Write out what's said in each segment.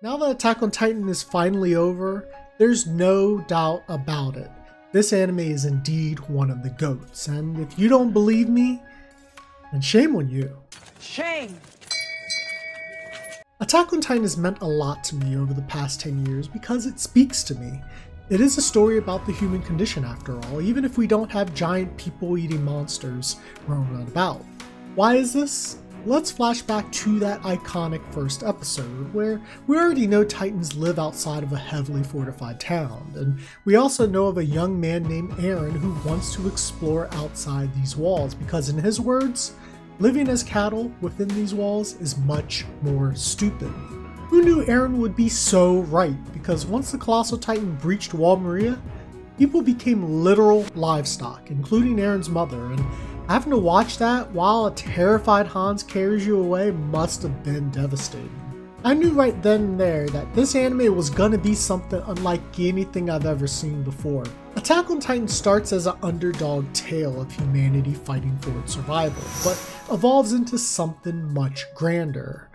Now that Attack on Titan is finally over, there's no doubt about it. This anime is indeed one of the GOATs, and if you don't believe me, then shame on you. Shame! Attack on Titan has meant a lot to me over the past 10 years because it speaks to me. It is a story about the human condition after all, even if we don't have giant people-eating monsters roaming about. Why is this? Let's flash back to that iconic first episode, where we already know Titans live outside of a heavily fortified town, and we also know of a young man named Eren who wants to explore outside these walls because, in his words, living as cattle within these walls is much more stupid. Who knew Eren would be so right? Because once the Colossal Titan breached Wall Maria, people became literal livestock, including Eren's mother, and having to watch that while a terrified Hans carries you away must have been devastating. I knew right then and there that this anime was gonna be something unlike anything I've ever seen before. Attack on Titan starts as an underdog tale of humanity fighting for its survival, but evolves into something much grander.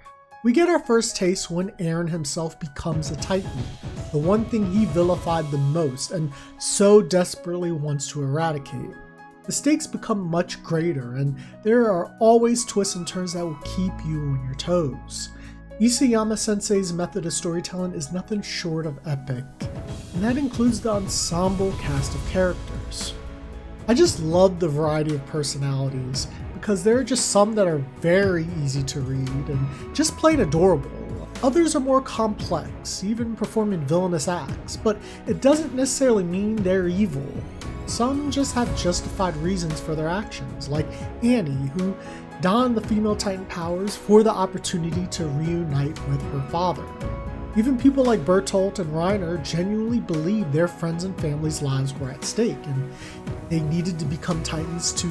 We get our first taste when Eren himself becomes a Titan, the one thing he vilified the most and so desperately wants to eradicate. The stakes become much greater, and there are always twists and turns that will keep you on your toes. Isayama Sensei's method of storytelling is nothing short of epic, and that includes the ensemble cast of characters. I just love the variety of personalities, because there are just some that are very easy to read and just plain adorable. Others are more complex, even performing villainous acts, but it doesn't necessarily mean they're evil. Some just have justified reasons for their actions, like Annie, who donned the female Titan powers for the opportunity to reunite with her father. Even people like Bertolt and Reiner genuinely believed their friends and families' lives were at stake, and they needed to become Titans to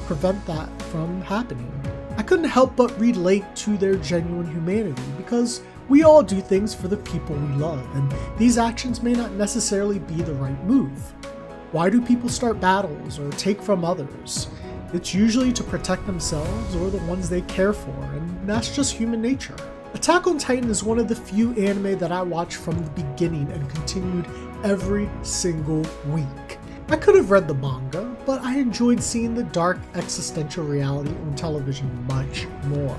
prevent that from happening. I couldn't help but relate to their genuine humanity, because we all do things for the people we love, and these actions may not necessarily be the right move. Why do people start battles or take from others? It's usually to protect themselves or the ones they care for, and that's just human nature. Attack on Titan is one of the few anime that I watched from the beginning and continued every single week. I could have read the manga, but I enjoyed seeing the dark existential reality on television much more.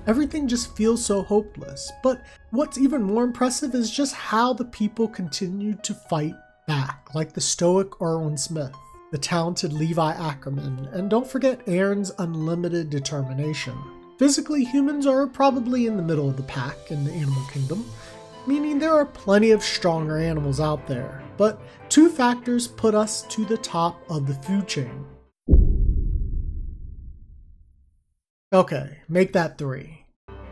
Everything just feels so hopeless, but what's even more impressive is just how the people continued to fight back, like the stoic Erwin Smith, the talented Levi Ackerman, and don't forget Eren's unlimited determination. Physically, humans are probably in the middle of the pack in the animal kingdom, meaning there are plenty of stronger animals out there, but two factors put us to the top of the food chain. Okay, make that 3.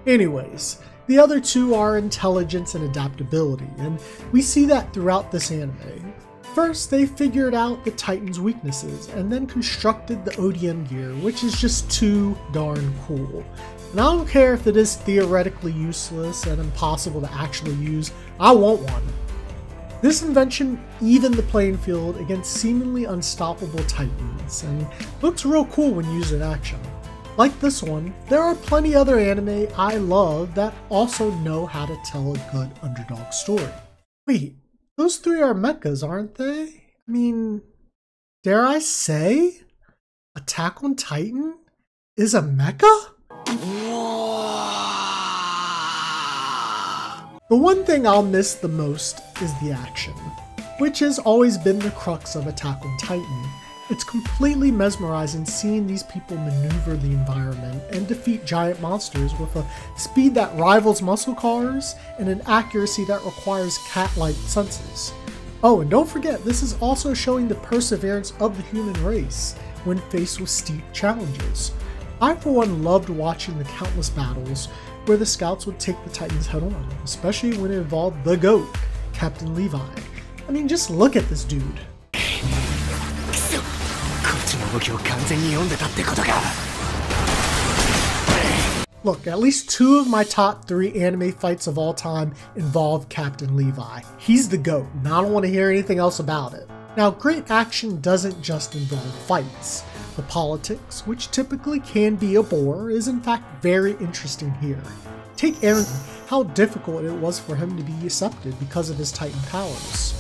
Anyways, the other two are intelligence and adaptability, and we see that throughout this anime. First, they figured out the Titan's weaknesses, and then constructed the ODM gear, which is just too darn cool. And I don't care if it is theoretically useless and impossible to actually use, I want one. This invention evened the playing field against seemingly unstoppable Titans, and looks real cool when used in action. Like this one, there are plenty other anime I love that also know how to tell a good underdog story. Wait, those 3 are mechas, aren't they? I mean, dare I say, Attack on Titan is a mecha? The one thing I'll miss the most is the action, which has always been the crux of Attack on Titan. It's completely mesmerizing seeing these people maneuver the environment and defeat giant monsters with a speed that rivals muscle cars and an accuracy that requires cat-like senses. Oh, and don't forget, this is also showing the perseverance of the human race when faced with steep challenges. I for one loved watching the countless battles where the scouts would take the Titans head on, especially when it involved the GOAT, Captain Levi. I mean, just look at this dude. Look, at least 2 of my top 3 anime fights of all time involve Captain Levi. He's the GOAT, and I don't want to hear anything else about it. Now, great action doesn't just involve fights. The politics, which typically can be a bore, is in fact very interesting here. Take Eren, how difficult it was for him to be accepted because of his Titan powers.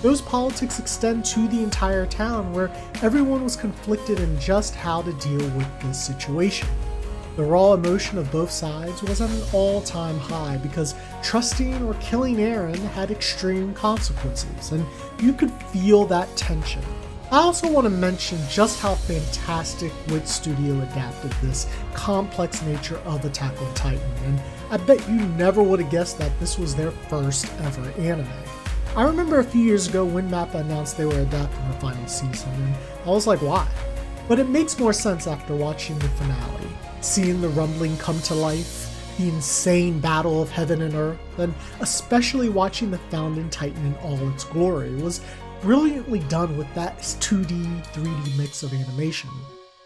Those politics extend to the entire town, where everyone was conflicted in just how to deal with this situation. The raw emotion of both sides was at an all-time high because trusting or killing Eren had extreme consequences, and you could feel that tension. I also want to mention just how fantastic Wit Studio adapted this complex nature of Attack on Titan, and I bet you never would have guessed that this was their first ever anime. I remember a few years ago when MAPPA announced they were adapting the final season, and I was like, why? But it makes more sense after watching the finale. Seeing the rumbling come to life, the insane battle of heaven and earth, and especially watching the founding Titan in all its glory was brilliantly done with that 2D, 3D mix of animation.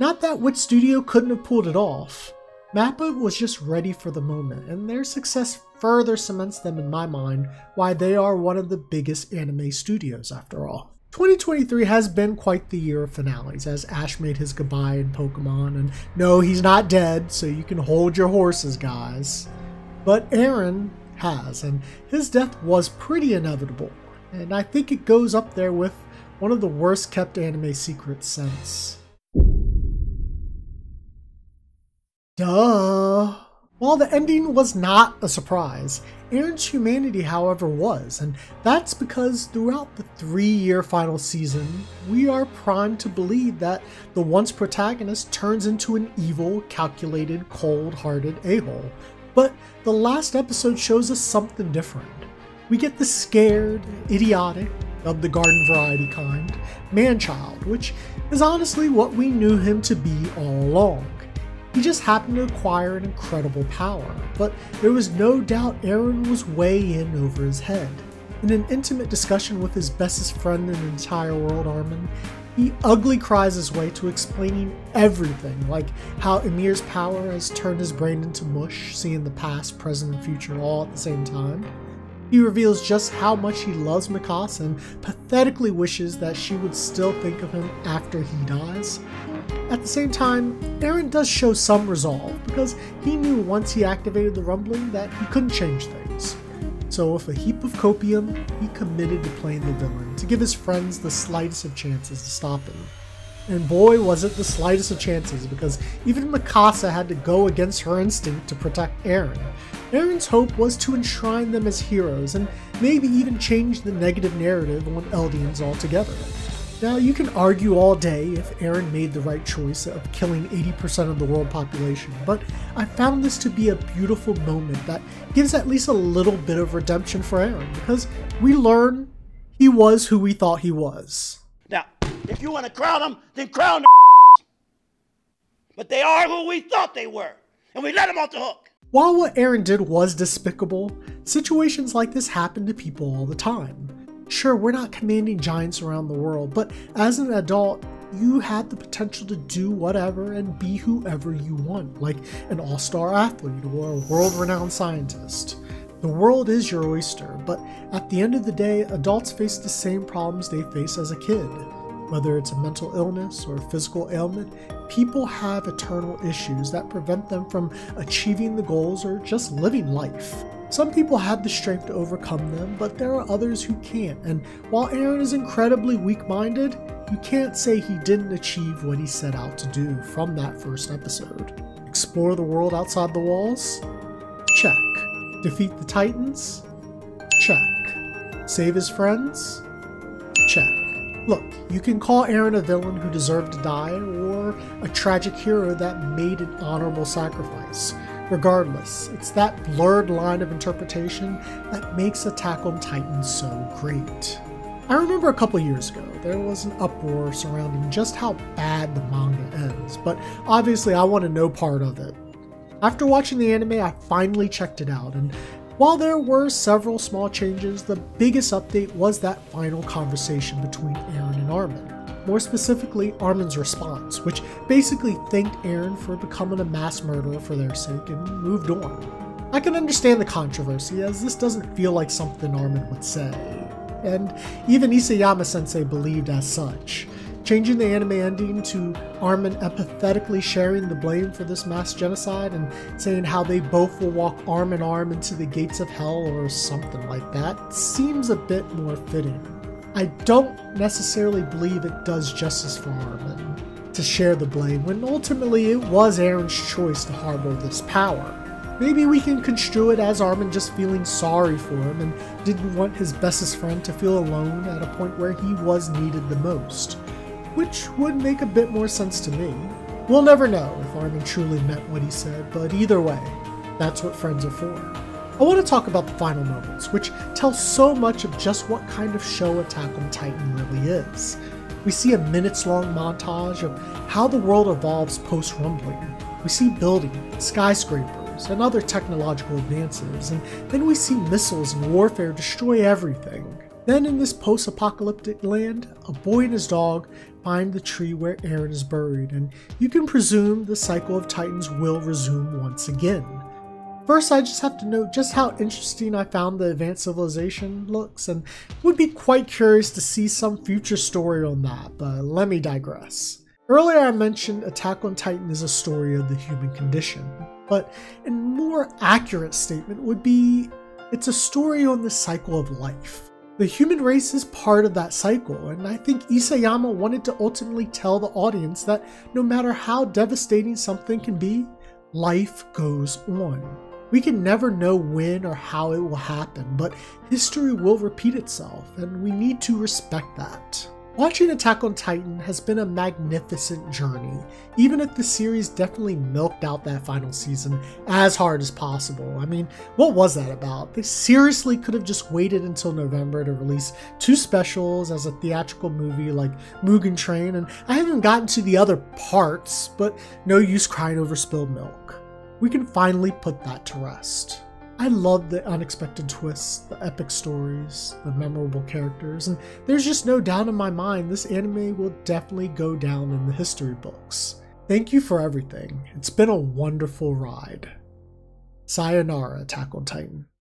Not that Wit Studio couldn't have pulled it off. MAPPA was just ready for the moment, and their success further cements them in my mind why they are one of the biggest anime studios after all. 2023 has been quite the year of finales, as Ash made his goodbye in Pokemon, and no, he's not dead, so you can hold your horses, guys. But Eren has, and his death was pretty inevitable, and I think it goes up there with one of the worst kept anime secrets since. Duh! While the ending was not a surprise, Eren's humanity, however, was, and that's because throughout the 3-year final season, we are primed to believe that the once protagonist turns into an evil, calculated, cold-hearted a-hole. But the last episode shows us something different. We get the scared, idiotic, of the garden variety kind, man-child, which is honestly what we knew him to be all along. He just happened to acquire an incredible power, but there was no doubt Eren was way in over his head. In an intimate discussion with his bestest friend in the entire world, Armin, he ugly cries his way to explaining everything, like how Ymir's power has turned his brain into mush, seeing the past, present, and future all at the same time. He reveals just how much he loves Mikasa and pathetically wishes that she would still think of him after he dies. At the same time, Eren does show some resolve, because he knew once he activated the rumbling that he couldn't change things. So with a heap of copium, he committed to playing the villain, to give his friends the slightest of chances to stop him. And boy was it the slightest of chances, because even Mikasa had to go against her instinct to protect Eren. Eren's hope was to enshrine them as heroes, and maybe even change the negative narrative on Eldians altogether. Now, you can argue all day if Eren made the right choice of killing 80% of the world population, but I found this to be a beautiful moment that gives at least a little bit of redemption for Eren, because we learn he was who we thought he was. Now, if you want to crown them, then crown them. But they are who we thought they were, and we let them off the hook. While what Eren did was despicable, situations like this happen to people all the time. Sure, we're not commanding giants around the world, but as an adult, you had the potential to do whatever and be whoever you want, like an all-star athlete or a world-renowned scientist. The world is your oyster, but at the end of the day, adults face the same problems they face as a kid. Whether it's a mental illness or a physical ailment, people have eternal issues that prevent them from achieving the goals or just living life. Some people have the strength to overcome them, but there are others who can't, and while Eren is incredibly weak-minded, you can't say he didn't achieve what he set out to do from that first episode. Explore the world outside the walls? Check. Defeat the Titans? Check. Save his friends? Check. Look, you can call Eren a villain who deserved to die, or a tragic hero that made an honorable sacrifice. Regardless, it's that blurred line of interpretation that makes Attack on Titan so great. I remember a couple years ago, there was an uproar surrounding just how bad the manga ends, but obviously I wanted no part of it. After watching the anime, I finally checked it out, and while there were several small changes, the biggest update was that final conversation between Eren and Armin. More specifically, Armin's response, which basically thanked Eren for becoming a mass murderer for their sake and moved on. I can understand the controversy, as this doesn't feel like something Armin would say, and even Isayama-sensei believed as such. changing the anime ending to Armin empathetically sharing the blame for this mass genocide and saying how they both will walk arm in arm into the gates of hell or something like that seems a bit more fitting. I don't necessarily believe it does justice for Armin to share the blame when ultimately it was Eren's choice to harbor this power. Maybe we can construe it as Armin just feeling sorry for him and didn't want his bestest friend to feel alone at a point where he was needed the most, which would make a bit more sense to me. We'll never know if Armin truly meant what he said, but either way, that's what friends are for. I want to talk about the final moments, which tell so much of just what kind of show Attack on Titan really is. We see a minutes-long montage of how the world evolves post-rumbling. We see buildings, skyscrapers, and other technological advances, and then we see missiles and warfare destroy everything. Then in this post-apocalyptic land, a boy and his dog find the tree where Eren is buried, and you can presume the cycle of Titans will resume once again. First, I just have to note just how interesting I found the advanced civilization looks, and would be quite curious to see some future story on that, but let me digress. Earlier I mentioned Attack on Titan is a story of the human condition, but a more accurate statement would be it's a story on the cycle of life. The human race is part of that cycle, and I think Isayama wanted to ultimately tell the audience that no matter how devastating something can be, life goes on. We can never know when or how it will happen, but history will repeat itself, and we need to respect that. Watching Attack on Titan has been a magnificent journey, even if the series definitely milked out that final season as hard as possible. I mean, what was that about? They seriously could have just waited until November to release 2 specials as a theatrical movie like Mugen Train, and I haven't gotten to the other parts, but no use crying over spilled milk. We can finally put that to rest. I love the unexpected twists, the epic stories, the memorable characters, and there's just no doubt in my mind this anime will definitely go down in the history books. Thank you for everything. It's been a wonderful ride. Sayonara, Attack on Titan.